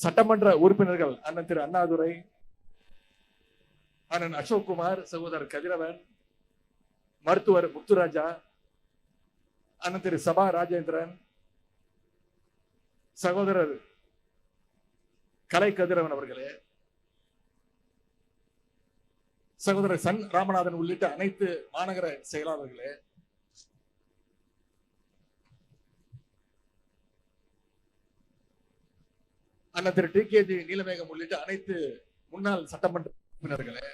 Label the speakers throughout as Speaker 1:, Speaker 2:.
Speaker 1: சட்டமன்ற உறுப்பினர்கள் அண்ணன் திரு அண்ணாதுரை, அண்ணன் அசோக்குமார், சகோதரர் கதிரவன், மருத்துவர் முத்துராஜா, அண்ணன் திரு சபா ராஜேந்திரன், சகோதரர் கலை கதிரவன் அவர்களே, சகோதரர் சன் ராமநாதன் உள்ளிட்ட அனைத்து மாநகர செயலாளர்களே, அண்ணன் திரு டி.கே.ஜி. நீலமேகம் உள்ளிட்ட அனைத்து முன்னாள் சட்டமன்ற உறுப்பினர்களே,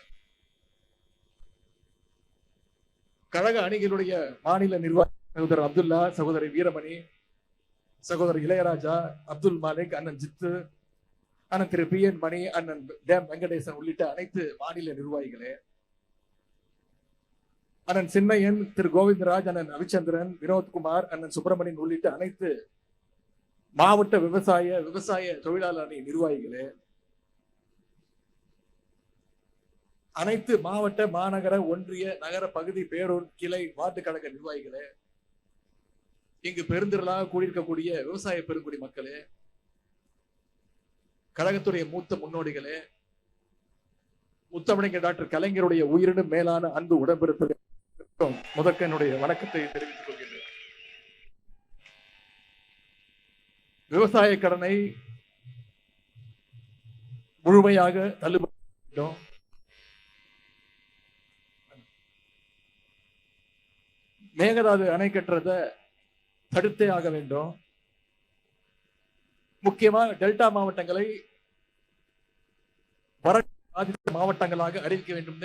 Speaker 1: கழக அணிகளுடைய மாநில நிர்வாகி சகோதரர் அப்துல்லா, சகோதரி வீரமணி, சகோதரர் இளையராஜா, அப்துல் மாலிக், அண்ணன் ஜித்து, அண்ணன் திரு பி என் மணி, அண்ணன் டேம் வெங்கடேசன் உள்ளிட்ட அனைத்து மாநில நிர்வாகிகளே, அண்ணன் சின்னையன், திரு கோவிந்தராஜ், அண்ணன் ரவிச்சந்திரன், வினோத்குமார், அண்ணன் சுப்பிரமணியன் உள்ளிட்ட அனைத்து மாவட்ட விவசாய தொழிலாளர் அணி நிர்வாகிகளே, அனைத்து மாவட்ட மாநகர ஒன்றிய நகர பகுதி பேரூர் கிளை வார்டு கழக நிர்வாகிகளே, இங்கு பெருந்திரளாக கூடியிருக்கக்கூடிய விவசாய பெருங்குடி மக்களே, கழகத்துடைய மூத்த முன்னோடிகளே, முத்தமிழர் டாக்டர் கலைஞருடைய உயிரினும் மேலான அன்பு உடன்பிறப்புகள் முதற்க என்னுடைய வணக்கத்தை தெரிவித்துக் கொள்கிறேன். விவசாய கடனை முழுமையாக தள்ளுபடி வேண்டும். மேகதாது அணை கட்டுறதை தடுத்தே ஆக வேண்டும். முக்கியமா டெல்டா மாவட்டங்களை வறட்சி பாதித்த மாவட்டங்களாக அறிவிக்க வேண்டும்.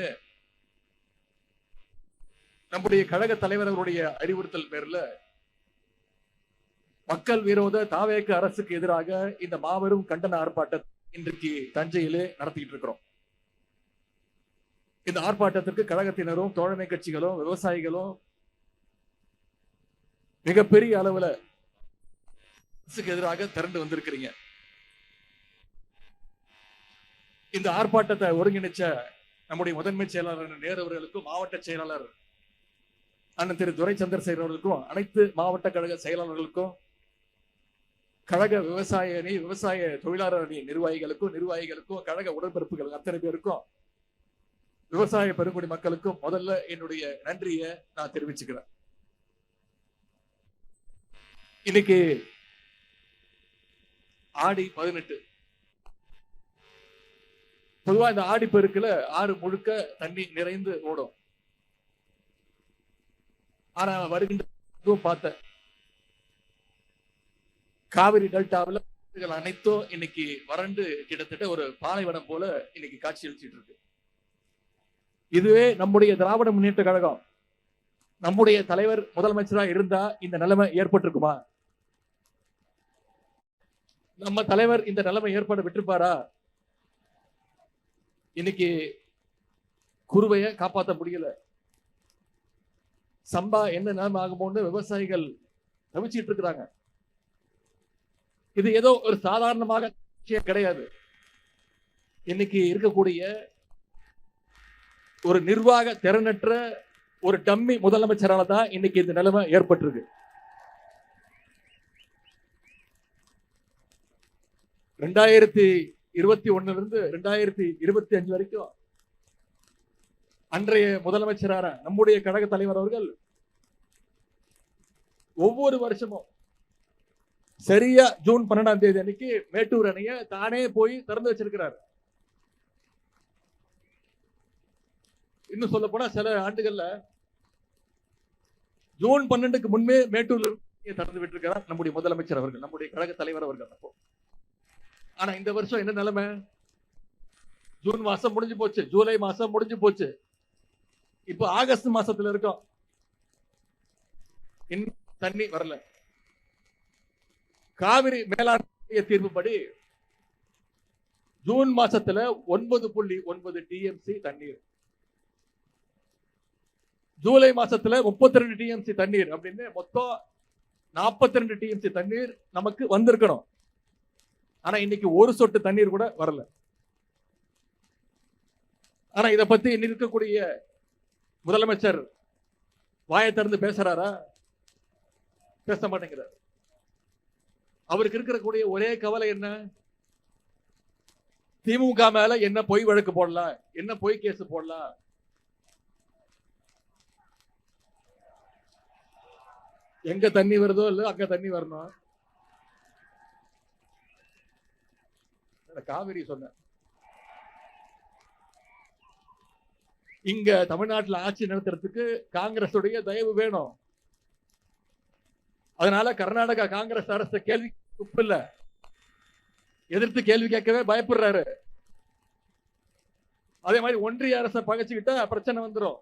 Speaker 1: நம்முடைய கழக தலைவர் அவருடைய அறிவுறுத்தல் பேர்ல மக்கள் விரோத தாவேக அரசுக்கு எதிராக இந்த மாபெரும் கண்டன ஆர்ப்பாட்டத்தை இன்றைக்கு தஞ்சையிலே நடத்திட்டு இருக்கிறோம். இந்த ஆர்ப்பாட்டத்திற்கு கழகத்தினரும் தோழமை கட்சிகளும் விவசாயிகளும் மிகப்பெரிய அளவுல அரசுக்கு எதிராக திரண்டு வந்திருக்கிறீங்க. இந்த ஆர்ப்பாட்டத்தை ஒருங்கிணைச்ச நம்முடைய முதன்மை செயலாளர் நேரு அவர்களுக்கும், மாவட்ட செயலாளர் அண்ணன் திரு துரை சந்திரசேகர் அவர்களுக்கும், அனைத்து மாவட்ட கழக செயலாளர்களுக்கும், கழக விவசாய அணி விவசாய தொழிலாளர் அணி நிர்வாகிகளுக்கும் கழக உடன்பிறப்புகள் அத்தனை பேருக்கும், விவசாய பெருங்குடி மக்களுக்கும் முதல்ல என்னுடைய நன்றியை நான் தெரிவிச்சுக்கிறேன். இன்னைக்கு ஆடி 18. பொதுவா இந்த ஆடி பெருக்குல ஆறு முழுக்க தண்ணி நிறைந்து ஓடும். ஆனா வருகின்ற பார்த்த காவிரி டெல்டாவில் அனைத்தும் இன்னைக்கு வறண்டு கிட்டத்தட்ட ஒரு பாலைவனம் போல இன்னைக்கு காட்சி அளிச்சிட்டு இருக்கு. இதுவே நம்முடைய திராவிட முன்னேற்ற கழகம், நம்முடைய தலைவர் முதலமைச்சரா இருந்தா இந்த நிலைமை ஏற்பட்டிருக்குமா? நம்ம தலைவர் இந்த நிலைமை ஏற்பட விட்டுருப்பாரா? இன்னைக்கு குருவைய காப்பாற்ற முடியல. சம்பா என்ன நிலைமை ஆகுமோன்னு விவசாயிகள் தவிச்சிட்டு இருக்கிறாங்க. இது ஏதோ ஒரு சாதாரணமாக கிடையாது. இன்னைக்கு இருக்கக்கூடிய ஒரு நிர்வாக திறனற்ற ஒரு டம்மி முதலமைச்சரால தான் இன்னைக்கு இந்த நிலைமை ஏற்பட்டிருக்கு. 2021 இருந்து 2025 வரைக்கும் அன்றைய முதலமைச்சரான நம்முடைய கழக தலைவர் அவர்கள் ஒவ்வொரு வருஷமும் சரியா ஜூன் 12ஆம் தேதி அன்னைக்கு மேட்டூர் அணையை தானே போய் திறந்து வச்சிருக்கிறார். இன்னும் சொல்ல போனா சில ஆண்டுகள்ல ஜூன் 12க்கு முன்பே மேட்டூர்ல திறந்து விட்டிருக்கிறார் நம்முடைய முதலமைச்சர் அவர்கள், நம்முடைய கழக தலைவர் அவர்கள். அப்போ ஆனா இந்த வருஷம் என்ன நிலைமை? ஜூன் மாசம் முடிஞ்சு போச்சு, ஜூலை மாசம் முடிஞ்சு போச்சு, இப்போ ஆகஸ்ட் மாசத்துல இருக்கோம், இன்னும் தண்ணி வரல. காவிரி மேலாண்மை தீர்ப்புப்படி ஜூன் மாசத்துல 9.9 டிஎம்சி தண்ணீர், ஜூலை மாசத்துல 32 டிஎம்சி தண்ணீர் அப்படின்னு மொத்தம் 42 டிஎம்சி தண்ணீர் நமக்கு வந்திருக்கணும். ஆனா இன்னைக்கு ஒரு சொட்டு தண்ணீர் கூட வரல. ஆனா இதை பத்தி இருக்கக்கூடிய முதலமைச்சர் வாயை திறந்து பேசுறாரா? பேச மாட்டேங்கிறார். அவருக்கு இருக்கக்கூடிய ஒரே கவலை என்ன? திமுக மேல என்ன பொய் வழக்கு போடலாம், என்ன பொய் கேஸ் போடலாம். எங்க தண்ணி வருதோ இல்ல அங்க தண்ணி வரணும். காவிரி சொன்ன இங்க தமிழ்நாட்டில் ஆட்சி நடத்துறதுக்கு காங்கிரஸ் உடைய தயவு வேணும். அதனால கர்நாடகா காங்கிரஸ் அரசு கேள்வி துப்பில்ல, எதிர்த்து கேள்வி கேட்கவே பயப்படுறாரு. அதே மாதிரி ஒன்றிய அரசை பகைச்சுக்கிட்டா பிரச்சனை வந்துடும்.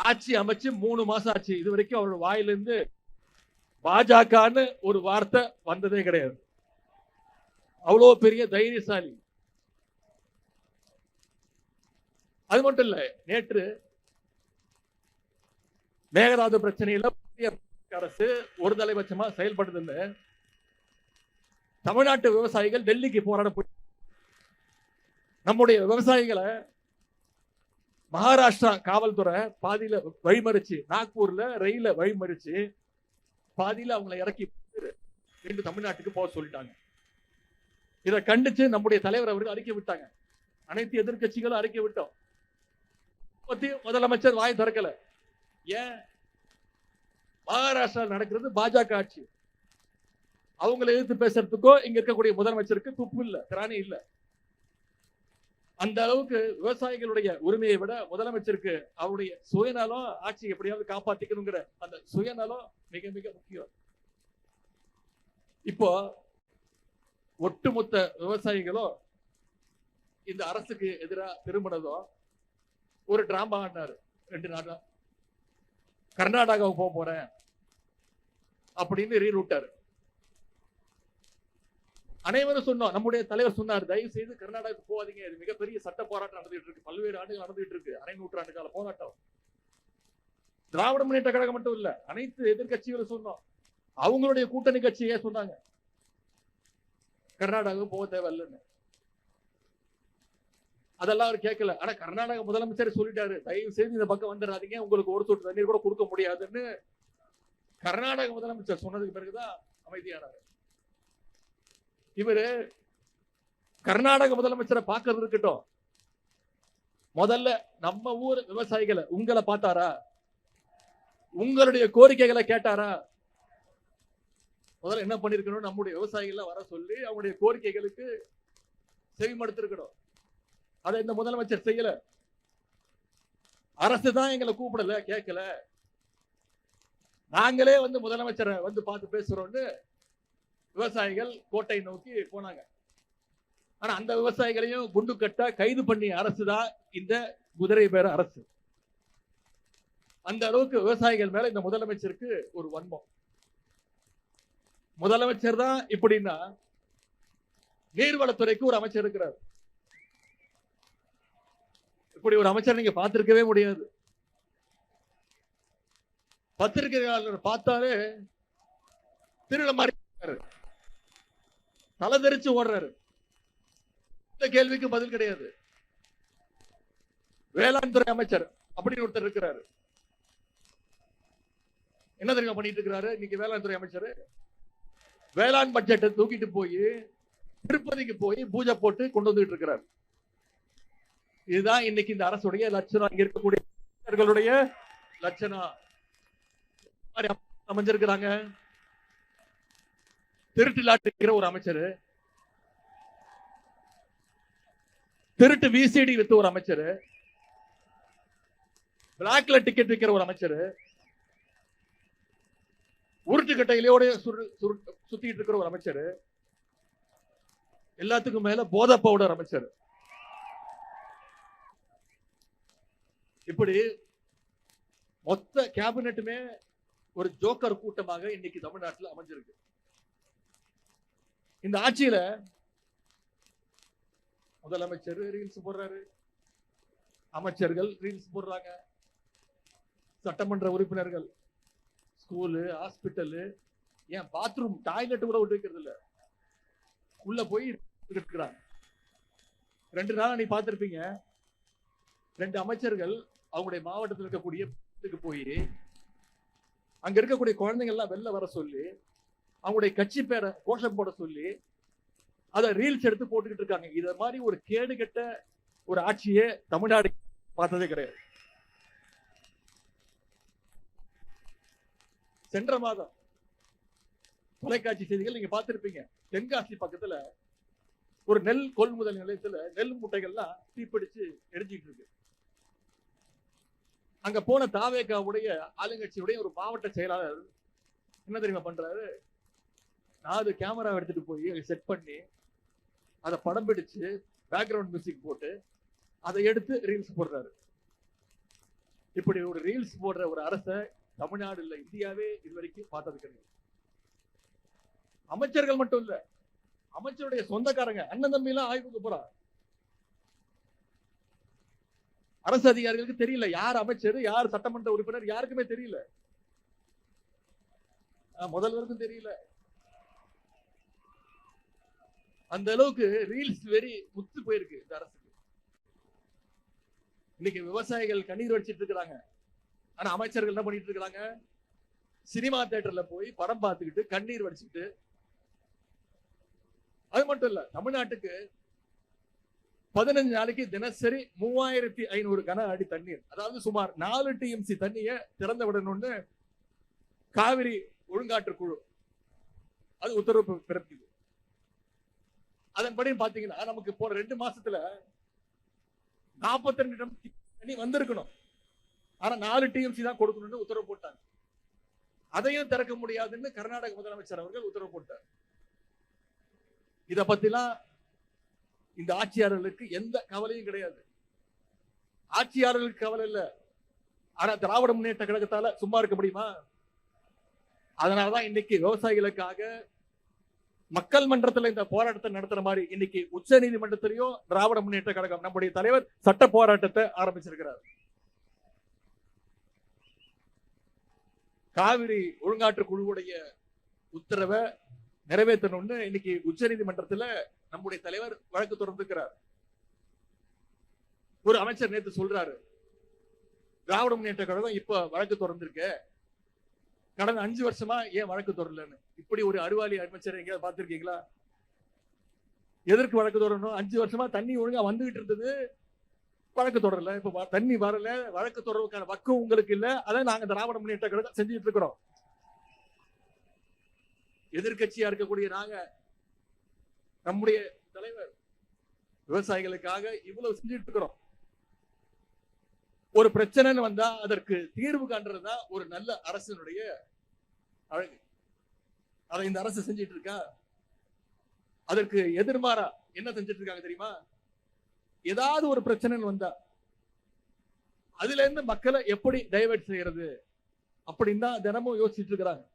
Speaker 1: ஆட்சி அமைச்சு 3 மாசம் ஆச்சு, இது வரைக்கும் அவரோட வாயிலிருந்து பாஜகன்னு ஒரு வார்த்தை வந்ததே கிடையாது. அவ்வளவு பெரிய தைரியசாலி. அது மட்டும் இல்ல, நேற்று மேகதாது பிரச்சனையில அரசு ஒரு தலைபட்சமா செயல்படுதுன்னு தமிழ்நாட்டு விவசாயிகள் டெல்லிக்கு போராட போய் நம்முடைய விவசாயிகளை மகாராஷ்டிரா காவல்துறை பாதியில வழிமறிச்சு, நாக்பூர்ல ரயில வழிமறிச்சு பாதியில அவங்களை இறக்கி தமிழ்நாட்டுக்கு போக சொல்லிட்டாங்க. இதை கண்டிச்சு நம்முடைய தலைவர் அவர்கள் அறிக்கை விட்டாங்க. அனைத்து எதிர்கட்சிகளும் அறிக்கை விட்டோம். முதலமைச்சர் வாய் திறக்கல. ஏன்? மகாராஷ்டிரா நடக்கிறது பாஜக ஆட்சி. அவங்களை எதிர்த்து பேசுறதுக்கோ இங்க இருக்கக்கூடிய முதலமைச்சருக்கு துப்பு இல்ல, திராணி இல்ல. அந்த அளவுக்கு விவசாயிகளுடைய உரிமையை விட முதலமைச்சருக்கு அவருடைய சுயநலம், ஆட்சி எப்படியாவது காப்பாத்திக்கணுங்கிற அந்த சுயநலம் மிக மிக முக்கியம். இப்போ ஒட்டுமொத்த விவசாயிகளும் இந்த அரசுக்கு எதிராக திரும்பினதும் ஒரு டிராமா ஆடினாரு. 2 நாள் கர்நாடகாவுக்கு போறேன் அப்படின்னு ரீரூட்டாரு. அனைவரும் சொன்னோம், நம்முடைய தலைவர் சொன்னார், தயவு செய்து கர்நாடகாவுக்கு போகாதீங்க, இது மிகப்பெரிய சட்ட போராட்டம் நடந்துட்டு இருக்கு, பல்வேறு ஆண்டுகள் நடந்துட்டு இருக்கு, அரை நூற்றாண்டு கால போராட்டம். திராவிட முன்னேற்ற கழகம் மட்டும் இல்ல, அனைத்து எதிர்கட்சிகளும் சொன்னோம். அவங்களுடைய கூட்டணி கட்சியே சொன்னாங்க கர்நாடகாவுக்கு போக தேவையில்லைன்னு. அதெல்லாம் அவர் கேட்கல. ஆனா கர்நாடக முதலமைச்சர் சொல்லிட்டாரு, தயவு செய்து இந்த பக்கம் வந்துடாதீங்க, உங்களுக்கு ஒரு சொட்டு தண்ணீர் கூட கொடுக்க முடியாதுன்னு கர்நாடக முதலமைச்சர் சொன்னதுக்கு பிறகுதான் அமைதியானார். இவரு கர்நாடக முதலமைச்சரை பார்க்கறது இருக்கட்டும், முதல்ல நம்ம ஊர் விவசாயிகளை உங்களை பார்த்தாரா? உங்களுடைய கோரிக்கைகளை கேட்டாரா? முதல்ல என்ன பண்ணிருக்கணும், நம்முடைய விவசாயிகளை வர சொல்லி அவங்களுடைய கோரிக்கைகளுக்கு செவிமடுத்திருக்கணும். அதை இந்த முதலமைச்சர் செய்யல. அரசு தான் எங்களை கூப்பிடல, கேட்கல, நாங்களே வந்து முதலமைச்சரை வந்து பார்த்து பேசுறோம்னு விவசாயிகள் கோட்டை நோக்கி போனாங்க. ஆனா அந்த விவசாயிகளையும் குண்டு கட்ட கைது பண்ணி அரசு தான் இந்த குதிரை பேர அரசு. அந்த அளவுக்கு விவசாயிகள் மேல இந்த முதலமைச்சருக்கு ஒரு வன்மம். முதலமைச்சர் தான் இப்படின்னா, நீர்வளத்துறைக்கு ஒரு அமைச்சர் இருக்கிறார். இப்படி ஒரு அமைச்சர் நீங்க பார்த்திருக்கவே முடியாது. பத்திரிகையாளர் பார்த்தாலே திருட மாதிரி தலை தெரிச்சு ஓடுறாரு. இந்த கேள்விக்கு பதில் கிடையாது. வேளாண் துறை அமைச்சர் அப்படின்னு ஒருத்தர் இருக்கிறாரு. என்ன தெரியுமா பண்ணிட்டு இருக்கிறாரு இன்னைக்கு வேளாண் துறை அமைச்சர்? வேளாண் பட்ஜெட்டை தூக்கிட்டு போய் திருப்பதிக்கு போய் பூஜை போட்டு கொண்டு வந்துட்டு இருக்கிறார். இதுதான் இன்னைக்கு இந்த அரசுடைய லட்சணம், இங்க இருக்கக்கூடிய லட்சணம் அமைஞ்சிருக்கிறாங்க. திருட்டு லாட்டுக்கிற ஒரு அமைச்சர், திருட்டு விசிடி வித்து ஒரு அமைச்சர், பிளாக்ல டிக்கெட் விற்கிற ஒரு அமைச்சர், உருட்டுக்கட்டையிலோட சுத்திட்டு இருக்கிற ஒரு அமைச்சர், எல்லாத்துக்கும் மேல போதை பவுடர் அமைச்சர். இப்படி மொத்த கேபினட்டுமே ஒரு ஜோக்கர் கூட்டமாக இன்னைக்கு தமிழ்நாட்டில் அமைஞ்சிருக்கு. இந்த ஆட்சியில முதலமைச்சர் ரீல்ஸ் போடுறாரு, அமைச்சர்கள் ரீல்ஸ் போடுறாங்க, சட்டமன்ற உறுப்பினர்கள் ஸ்கூலு, ஹாஸ்பிட்டலு, ஏன் பாத்ரூம் டாய்லெட் கூட விட்டு வைக்கிறது இல்ல, உள்ள போய் இருக்கிறாங்க. 2 நாள் நீ பார்த்திருப்பீங்க, 2 அமைச்சர்கள் அவங்களுடைய மாவட்டத்தில் இருக்கக்கூடிய போய் அங்க இருக்கக்கூடிய குழந்தைங்க எல்லாம் வெளில வர சொல்லி அவங்களுடைய கட்சி பேரை கோஷம் போட சொல்லி அத ரீல்ஸ் எடுத்து போட்டுக்கிட்டு இருக்காங்க. இத மாதிரி ஒரு கேடு கெட்ட ஒரு ஆட்சியே தமிழ்நாடு பார்த்ததே கிடையாது. சென்ற மாதம் தொலைக்காட்சி செய்திகள் நீங்க பார்த்திருப்பீங்க. தென்காசி பக்கத்துல ஒரு நெல் கொள்முதல் நிலையத்துல நெல் மூட்டைகள்லாம் தீப்பிடிச்சு எரிஞ்சிட்டு இருக்கு. அங்க போன தாவேகாவுடைய ஆளுங்கட்சியுடைய ஒரு மாவட்ட செயலாளர் என்ன தெரியுமா பண்றாரு? 4 கேமரா எடுத்துட்டு போய் செட் பண்ணி அதை படம் பிடிச்சு பேக்ரவுண்ட் மியூசிக் போட்டு அதை எடுத்து ரீல்ஸ் போடுறாரு. இப்படி ஒரு ரீல்ஸ் போடுற ஒரு அரசை தமிழ்நாடு இல்ல இந்தியாவே இதுவரைக்கும் பார்த்தது கிடையாது. அமைச்சர்கள் மட்டும் இல்ல, அமைச்சருடைய சொந்தக்காரங்க அண்ணன் தம்பி எல்லாம் ஆய்வுக்கு போறா. அரசு அதிகாரிகளுக்கு தெரியல யார் அமைச்சர் யார் சட்டமன்ற உறுப்பினர், யாருக்குமே தெரியல. முதல்வருக்கும் தெரியல. அந்த அளவுக்கு ரீல்ஸ் வெறி முத்து போயிருக்கு இந்த அரசுக்கு. இன்னைக்கு விவசாயிகள் கண்ணீர் வடிச்சிட்டு இருக்கிறாங்க. ஆனா அமைச்சர்கள் என்ன பண்ணிட்டு இருக்காங்க? சினிமா தியேட்டர்ல போய் படம் பார்த்துக்கிட்டு கண்ணீர் வடிச்சுட்டு. அது மட்டும் இல்ல, தமிழ்நாட்டுக்கு 15 நாளைக்கு தினசரி 3500 கன அடி தண்ணீர், அதாவது சுமார் 4 TMC தண்ணிய திறந்து விடணும்னு காவிரி ஒழுங்காற்று குழு அது உத்தரவு பிறப்பிக்குது. அதன்படி பாத்தீங்கன்னா நமக்கு போன 2 மாசத்துல 42 தண்ணி வந்திருக்கணும். ஆனா 4 TMC தான் கொடுக்கணும்னு உத்தரவு போட்டாங்க. அதையும் திறக்க முடியாதுன்னு கர்நாடக முதலமைச்சர் அவர்கள் உத்தரவு போட்டார். இத பத்திலாம் இந்த ஆட்சியாளர்களுக்கு எந்த கவலையும் கிடையாது. ஆட்சியாளர்களுக்கு கவலை இல்ல. ஆனா திராவிட முன்னேற்ற கழகத்தால சும்மா இருக்க முடியுமா? அதனாலதான் இன்னைக்கு விவசாயிகளுக்காக மக்கள் மன்றத்தில் இந்த போராட்டத்தை நடத்துற மாதிரி இன்னைக்கு உச்ச நீதிமன்றத்திலையும் திராவிட முன்னேற்ற கழகம் நம்முடைய தலைவர் சட்ட போராட்டத்தை ஆரம்பிச்சிருக்கிறார். காவிரி ஒழுங்காற்று குழுவுடைய உத்தரவை நிறைவேற்றணும்னு இன்னைக்கு உச்ச நீதிமன்றத்துல நம்முடைய தலைவர் வழக்கு தொடர்ந்துக்கிறார். ஒரு அமைச்சர் நேற்று சொல்றாரு, திராவிட முன்னேற்ற கழகம் இப்ப வழக்கு தொடர்ந்திருக்க, கடந்த 5 வருஷமா ஏன் வழக்கு தொடரலன்னு. இப்படி ஒரு அறிவாளி அமைச்சர் எங்கேயாவது பார்த்திருக்கீங்களா? எதற்கு வழக்கு தொடரணும்? 5 வருஷமா தண்ணி ஒழுங்கா வந்துகிட்டு இருந்தது, வழக்கு தொடரல. இப்ப தண்ணி வரல, வழக்கு தொடர்றதுக்கான பக்கம் உங்களுக்கு இல்ல. அதான் நாங்க திராவிட முன்னேற்ற கழகம் செஞ்சுட்டு இருக்கிறோம். எதிர்கட்சியா இருக்கக்கூடிய நாங்க, நம்முடைய தலைவர் விவசாயிகளுக்காக இவ்வளவு செஞ்சுட்டு இருக்கிறோம். ஒரு பிரச்சனைன்னு வந்தா அதற்கு தீர்வு காண்றதுதான் ஒரு நல்ல அரசினுடைய அழகு. அதை இந்த அரசு செஞ்சிட்டு இருக்கா? அதற்கு எதிர்மாறா என்ன செஞ்சிட்டு இருக்காங்க தெரியுமா? ஏதாவது ஒரு பிரச்சனைன்னு வந்தா அதுல இருந்து மக்களை எப்படி டைவர்ட் செய்யறது அப்படின்னு தான் தினமும் யோசிச்சுட்டு இருக்கிறாங்க.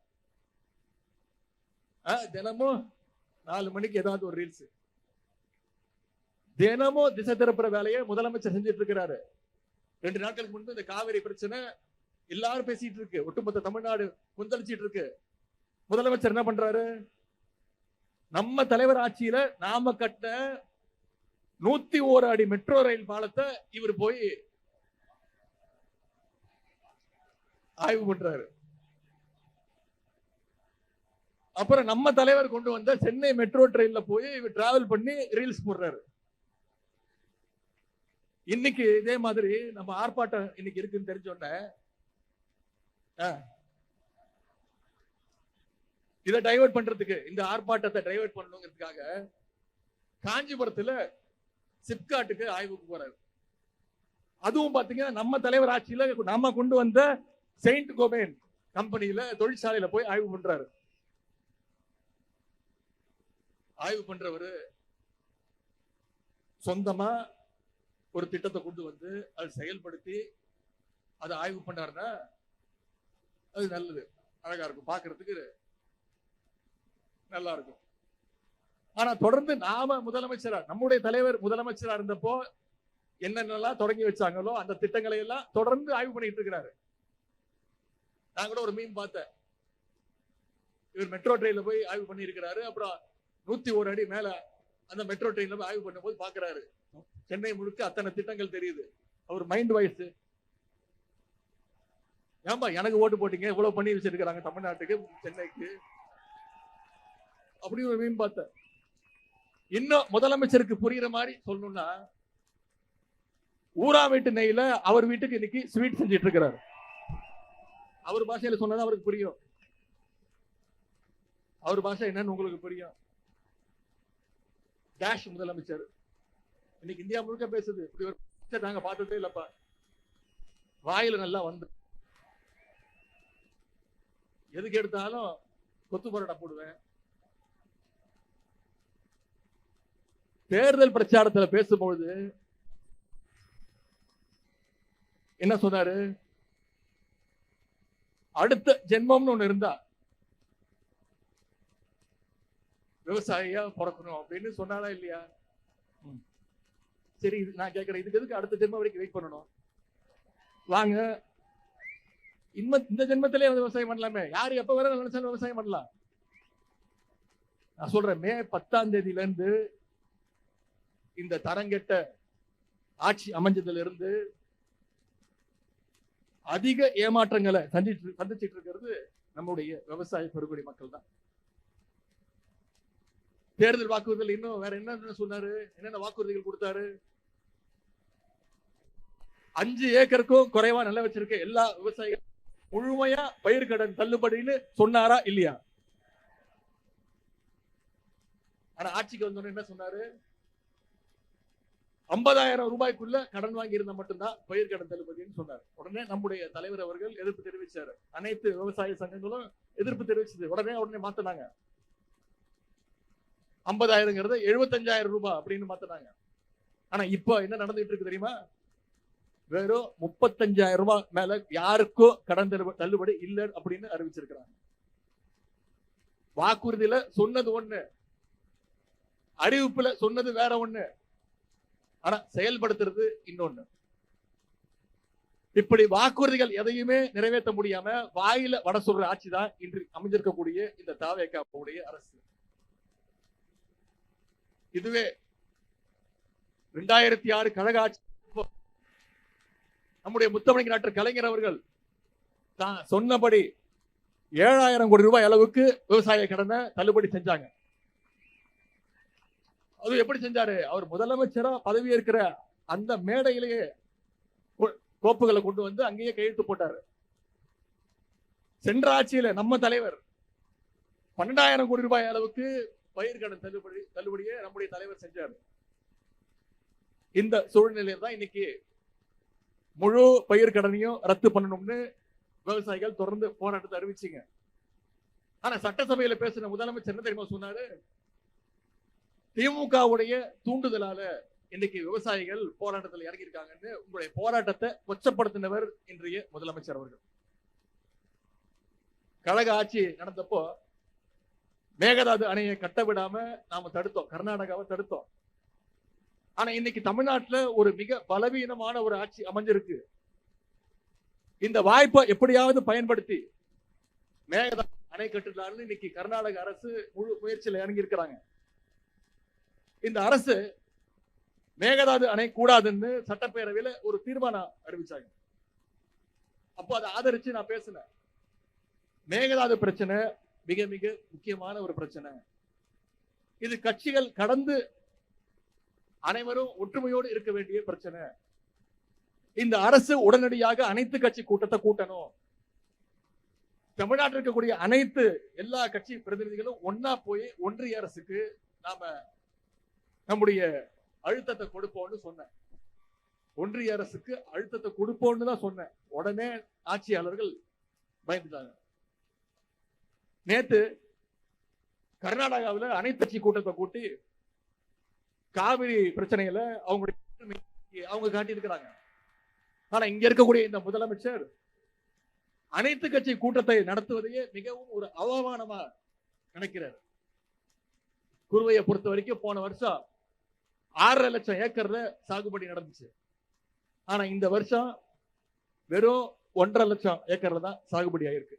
Speaker 1: தினமும் 4 மணிக்கு ஏதாவது ஒரு ரீல்ஸ், தினமும் திசை திருப்புற வேலையை முதலமைச்சர் செஞ்சிட்டு இருக்கிறாரு. 2 நாட்களுக்கு முன்பு இந்த காவிரி பிரச்சனை எல்லாரும் பேசிட்டு இருக்கு, ஒட்டுமொத்த தமிழ்நாடு கொந்தளிச்சிட்டு இருக்கு. முதலமைச்சர் என்ன பண்றாரு? நம்ம தலைவர் ஆட்சியில நாம கட்ட 101 அடி மெட்ரோ ரயில் பாலத்தை இவர் போய் ஆய்வு பண்றாரு. அப்புறம் நம்ம தலைவர் கொண்டு வந்த சென்னை மெட்ரோ ட்ரெயின்ல போய் இவர் டிராவல் பண்ணி ரீல்ஸ் போடுறாரு. இன்னைக்கு இதே மாதிரி நம்ம ஆர்ப்பாட்டம் இன்னைக்கு இருக்குன்னு தெரிஞ்சோன்ன இதை டைவர்ட் பண்றதுக்கு, இந்த ஆர்ப்பாட்டத்தை டைவர்ட் பண்ணணுங்கிறதுக்காக காஞ்சிபுரத்துல சிப்காட்டுக்கு ஆய்வுக்கு போறாரு. அதுவும் பாத்தீங்கன்னா நம்ம தலைவர் ஆட்சியில நாம கொண்டு வந்த செயின்ட் கோபேன் கம்பெனியில தொழிற்சாலையில போய் ஆய்வு பண்றாரு. ஆய்வு பண்றவரு சொந்தமா ஒரு திட்டத்தை கொண்டு வந்து அதை செயல்படுத்தி அதை ஆய்வு பண்ணாருன்னா அது நல்லது, அழகா இருக்கும், பாக்குறதுக்கு நல்லா இருக்கும். ஆனா தொடர்ந்து நாம முதலமைச்சரா, நம்முடைய தலைவர் முதலமைச்சரா இருந்தப்போ என்னென்னலாம் தொடங்கி வச்சாங்களோ அந்த திட்டங்களை எல்லாம் தொடர்ந்து ஆய்வு பண்ணிட்டு இருக்கிறாரு. நான் கூட ஒரு மீன் பார்த்தேன், இவர் மெட்ரோ ட்ரெயின்ல போய் ஆய்வு பண்ணி இருக்கிறாரு. அப்புறம் 101 அடி மேல அந்த மெட்ரோ ட்ரெயின்ல போய் ஆய்வு பண்ணும் போது பாக்குறாரு சென்னை முழுக்க அத்தனை திட்டங்கள் தெரியுது. அவர் மைண்ட் வாய்ஸ், ஏன்பா எனக்கு ஓட்டு போட்டீங்க, இவ்வளவு பண்ணி வச்சிருக்காங்க தமிழ்நாட்டுக்கு சென்னைக்கு, அப்படி ஒரு மீன் பார்த்தேன். இன்னும் முதலமைச்சருக்கு புரியுற மாதிரி சொல்லணும்னா, ஊரா வீட்டு நெய்ல அவர் வீட்டுக்கு இன்னைக்கு ஸ்வீட் செஞ்சிட்டு இருக்கிறார். அவர் பாஷையில சொன்னதா அவருக்கு புரியும். அவர் பாஷை என்னன்னு உங்களுக்கு புரியும். டேஷ் முதலமைச்சர் இன்னைக்கு இந்தியா முழுக்க பேசுது. இப்படி ஒரு நாங்க பார்த்ததே இல்லப்பா. வாயில நல்லா வந்து எதுக்கு எடுத்தாலும் கொத்து பரோட்டா போடுவேன். தேர்தல் பிரச்சாரத்துல பேசும்பொழுது என்ன சொன்னாரு? அடுத்த ஜென்மம்னு ஒண்ணு இருந்தா விவசாயியா பிறக்கணும் அப்படின்னு சொன்னாலா இல்லையா? சரி, நான் கேட்கிறேன், இதுக்கு எதுக்கு அடுத்த ஜென்மம் வரைக்கும் வெயிட் பண்ணணும்? வாங்க, இந்த ஜென்மத்திலே விவசாயம் பண்ணலாமே. யாரு எப்ப வர நினைச்சாலும் விவசாயம் பண்ணலாம். நான் சொல்றேன், மே 10ஆம் தேதியில இருந்து இந்த தரங்கெட்ட ஆட்சி அமைஞ்சதுல இருந்து அதிக ஏமாற்றங்களை சந்திச்சிட்டு இருக்கிறது நம்முடைய விவசாய பெருங்குடி மக்கள் தான். தேர்தல் வாக்குறுதிகள் இன்னும் வேற என்ன சொன்னாரு? என்னென்ன வாக்குறுதிகள் கொடுத்தாரு? 5 ஏக்கருக்கும் குறைவா நிலம் வச்சிருக்க எல்லா விவசாயிகள் முழுமையா பயிர் கடன் தள்ளுபடின்னு சொன்னாரா இல்லையா? ஆனா ஆட்சிக்கு வந்தோன்னு என்ன சொன்னாரு? 50,000 ரூபாய்க்குள்ள கடன் வாங்கி இருந்தா மட்டும்தான் பயிர் கடன் தள்ளுபடின்னு சொன்னார். உடனே நம்முடைய தலைவர் அவர்கள் எதிர்ப்பு தெரிவிச்சாரு. அனைத்து விவசாய சங்கங்களும் எதிர்ப்பு தெரிவிச்சது. உடனே மாத்தினாங்க. 50,000 75,000 ரூபாய் அப்படின்னு மாத்தினாங்க. ஆனா இப்ப என்ன நடந்துட்டு இருக்கு தெரியுமா? வெறும் 35,000 ரூபாய் மேல யாருக்கும் கடன் தள்ளுபடி இல்ல அப்படின்னு அறிவிச்சிருக்கிறாங்க. வாக்குறுதியில சொன்னது ஒண்ணு, அறிவிப்புல சொன்னது வேற ஒண்ணு, ஆனா செயல்படுத்துறது இன்னொன்னு. இப்படி வாக்குறுதிகள் எதையுமே நிறைவேற்ற முடியாம வாயில வட சொல்ற ஆட்சி தான் இன்று அமைஞ்சிருக்கக்கூடிய இந்த தாவேகாவுடைய அரசு. இதுவே 2006 கழக ஆட்சி நம்முடைய முத்தமிழ் டாக்டர் கலைஞர் அவர்கள் தான் சொன்னபடி 7,000 கோடி ரூபாய் அளவுக்கு விவசாய கடனை தள்ளுபடி செஞ்சாங்க. அது எப்படி செஞ்சாரு? அவர் முதலமைச்சரா பதவி இருக்கிற அந்த மேடையிலேயே கோப்புகளை கொண்டு வந்து அங்கேயே கையெழுத்து போட்டாரு. சென்ற ஆட்சியில நம்ம தலைவர் 12,000 கோடி ரூபாய் அளவுக்கு பயிர் கடன் தள்ளுபடியை நம்முடைய தலைவர் செஞ்சார். இந்த சூழ்நிலையில் தான் இன்னைக்கு முழு பயிர் கடனையும் ரத்து பண்ணணும்னு விவசாயிகள் தொடர்ந்து போராட்டத்தை அறிவிச்சீங்க. ஆனா சட்டசபையில பேசின முதலமைச்சர் என்ன தெரியுமா சொன்னாரு? திமுகவுடைய தூண்டுதலால இன்னைக்கு விவசாயிகள் போராட்டத்தில் இறங்கியிருக்காங்கன்னு உங்களுடைய போராட்டத்தை கொச்சப்படுத்தினவர் இன்றைய முதலமைச்சர் அவர்கள். கழக ஆட்சி நடந்தப்போ மேகதாது அணையை கட்ட விடாம நாம தடுத்தோம், கர்நாடகாவை தடுத்தோம். ஆனா இன்னைக்கு தமிழ்நாட்டுல ஒரு மிக பலவீனமான ஒரு ஆட்சி அமைஞ்சிருக்கு. இந்த வாய்ப்பை எப்படியாவது பயன்படுத்தி மேகதாது அணை கட்டலாம்னு இன்னைக்கு கர்நாடக அரசு முழு முயற்சியில் இறங்கி இருக்கிறாங்க. இந்த அரசு மேகதாது அணை கூடாதுன்னு சட்டப்பேரவையில ஒரு தீர்மானம் அறிவிச்சாங்க. அப்போ அதை ஆதரிச்சு நான் பேசினேன். மேகதாது பிரச்சனை மிக மிக முக்கியமான ஒரு பிரச்சனை. இது கட்சிகள் கடந்து அனைவரும் ஒற்றுமையோடு இருக்க வேண்டிய பிரச்சனை. இந்த அரசு உடனடியாக அனைத்து கட்சி கூட்டத்தை கூட்டணும். தமிழ்நாட்டில் இருக்கக்கூடிய அனைத்து எல்லா கட்சி பிரதிநிதிகளும் ஒன்னா போய் ஒன்றிய அரசுக்கு நாம நம்முடைய அழுத்தத்தை கொடுப்போம்னு சொன்னேன். ஒன்றிய அரசுக்கு அழுத்தத்தை கொடுப்போம்னு தான் சொன்னேன். உடனே ஆட்சியாளர்கள் பயந்துட்டாங்க. நேத்து கர்நாடகாவில் அனைத்து கட்சி கூட்டத்தை கூட்டி காவிரி பிரச்சனையில அவங்க காட்டி இருக்கிறாங்க. ஆனா இங்க இருக்கக்கூடிய இந்த முதலமைச்சர் அனைத்து கட்சி கூட்டத்தை நடத்துவதையே மிகவும் ஒரு அவமானமா நினைக்கிறார். குருவையை பொறுத்த வரைக்கும் போன வருஷம் 6.5 லட்சம் ஏக்கர்ல சாகுபடி நடந்துச்சு. ஆனா இந்த வருஷம் வெறும் 1.5 லட்சம் ஏக்கர்ல தான் சாகுபடி ஆயிருக்கு.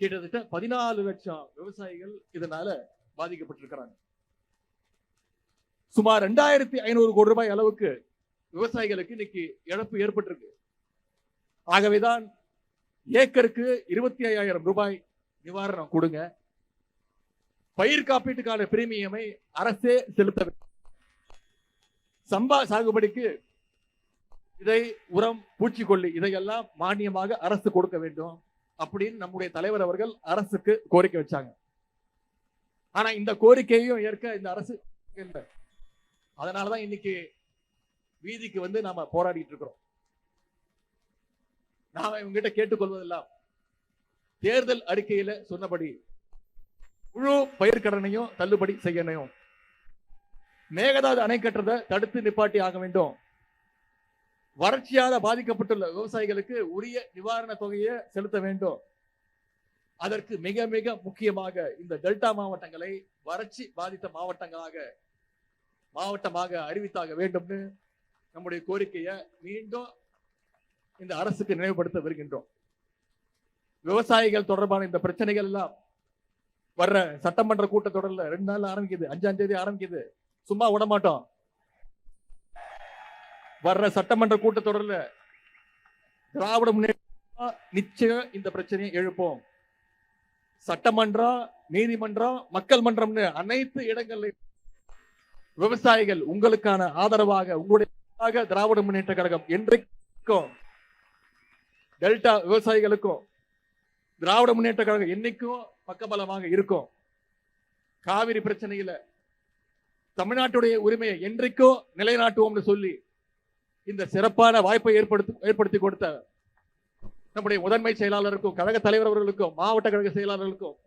Speaker 1: கிட்டத்தட்ட 14 லட்சம் விவசாயிகள் இதனால பாதிக்கப்பட்டிருக்கிறாங்க. சுமார் 2,500 கோடி ரூபாய் அளவுக்கு விவசாயிகளுக்கு இன்னைக்கு இழப்பு ஏற்பட்டிருக்கு. ஆகவேதான் ஏக்கருக்கு 25,000 ரூபாய் நிவாரணம் கொடுங்க. பயிர் காப்பீட்டுக்கான பிரீமியமை அரசே செலுத்த வேண்டும். சம்பா சாகுபடிக்கு இதை உரம், பூச்சிக்கொல்லி இதையெல்லாம் மானியமாக அரசு கொடுக்க வேண்டும் அப்படின்னு நம்முடைய தலைவர் அவர்கள் அரசுக்கு கோரிக்கை வச்சாங்க. ஆனா இந்த கோரிக்கையையும் ஏற்க இந்த அரசு இல்லை. அதனாலதான் இன்னைக்கு வீதிக்கு வந்து நாம போராடிட்டு இருக்கிறோம். நாம இவங்கிட்ட கேட்டுக்கொள்வதெல்லாம் தேர்தல் அறிக்கையில சொன்னபடி முழு பயிர்க்கடனையும் தள்ளுபடி செய்யணும். மேகதாது அணை கட்டுறதை தடுத்து நிப்பாட்டி ஆக வேண்டும். வறட்சியால் பாதிக்கப்பட்டுள்ள விவசாயிகளுக்கு உரிய நிவாரண தொகையை செலுத்த வேண்டும். அதற்கு மிக மிக முக்கியமாக இந்த டெல்டா மாவட்டங்களை வறட்சி பாதித்த மாவட்டமாக அறிவித்தாக வேண்டும்னு நம்முடைய கோரிக்கையை மீண்டும் இந்த அரசுக்கு நினைவுபடுத்த வருகின்றோம். விவசாயிகள் தொடர்பான இந்த பிரச்சனைகள் எல்லாம் வர்ற சட்டமன்ற கூட்டத்தொடர்ல 2 நாள் ஆரம்பிக்குது, 5ஆம் தேதி ஆரம்பிக்குது. சும்மா விட மாட்டோம். வர்ற சட்டமன்ற கூட்டத்தொடர்ல திராவிட முன்னேற்ற நிச்சயம் இந்த பிரச்சனையை எழுப்போம். சட்டமன்றம், நீதிமன்றம், மக்கள் மன்றம்னு அனைத்து இடங்களிலும் விவசாயிகள் உங்களுக்கான ஆதரவாக, உங்களுடைய திராவிட முன்னேற்ற கழகம் என்றைக்கும் டெல்டா விவசாயிகளுக்கும் திராவிட முன்னேற்ற கழகம் என்னைக்கும் பக்கபலமாக இருக்கும். காவிரி பிரச்சனையில தமிழ்நாட்டுடைய உரிமையை என்றைக்கும் நிலைநாட்டுவோம்னு சொல்லி இந்த சிறப்பான வாய்ப்பை ஏற்படுத்தி கொடுத்த நம்முடைய முதன்மை செயலாளருக்கும், கழக தலைவர் அவர்களுக்கும், மாவட்ட கழக செயலாளர்களுக்கும்